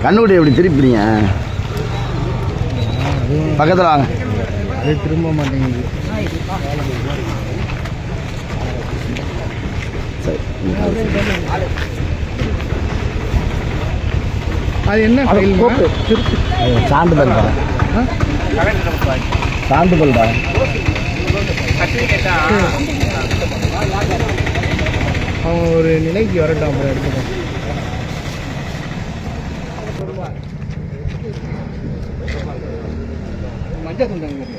கண்ணுக்குட்டி எப்படி திருப்பிங்க? பக்கத்தில் வாங்க. அது திரும்ப மாட்டேங்குது. சரி, அது என்ன சான்றிதழ் சான்றிதழ் அவன் ஒரு நிலைக்கு வரட்டும், அப்புறம் எடுத்துக்கோ. மஞ்சள் சொந்தாங்க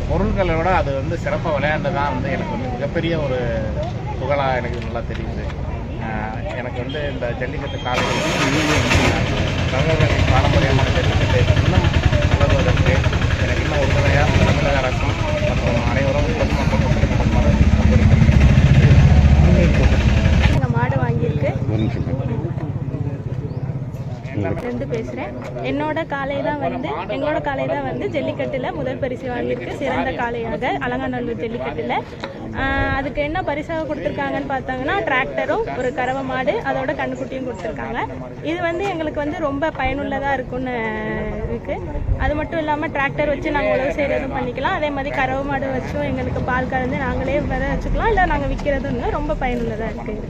பொருட்களோட அது வந்து சிறப்பாக விளையாண்டதான் வந்து எனக்கு வந்து மிகப்பெரிய ஒரு புகழாக எனக்கு நல்லா தெரியுது. எனக்கு வந்து இந்த ஜல்லிக்கட்டு காலையில் தமிழர்களின் பாரம்பரியமான ஜல்லிக்கட்டை இன்னும் வளர்வதற்கு எனக்கு இன்னும் உறுதுணையாக தமிழக அரசும் மற்றும் அனைவரும் மாடு வாங்கியிருக்கு ரெண்டு பேசுகிறேன். எங்களோட காளை தான் வந்து ஜல்லிக்கட்டில் முதல் பரிசு வாங்கியிருக்கு, சிறந்த காளையாக அலங்காநல்லூர் ஜல்லிக்கட்டில். அதுக்கு என்ன பரிசாக கொடுத்துருக்காங்கன்னு பார்த்தாங்கன்னா டிராக்டரும் ஒரு கறவை மாடு அதோட கண்ணுக்குட்டியும் கொடுத்துருக்காங்க. இது வந்து எங்களுக்கு வந்து ரொம்ப பயனுள்ளதாக இருக்குன்னு இருக்குது. அது மட்டும் இல்லாமல் டிராக்டர் வச்சு நாங்கள் உழவு செய்கிறதும் பண்ணிக்கலாம், அதே மாதிரி கறவை மாடு வச்சும் எங்களுக்கு பால் கறந்து நாங்களே வித வச்சுக்கலாம், இல்லை நாங்கள் விற்கிறதுன்னு ரொம்ப பயனுள்ளதாக இருக்குது.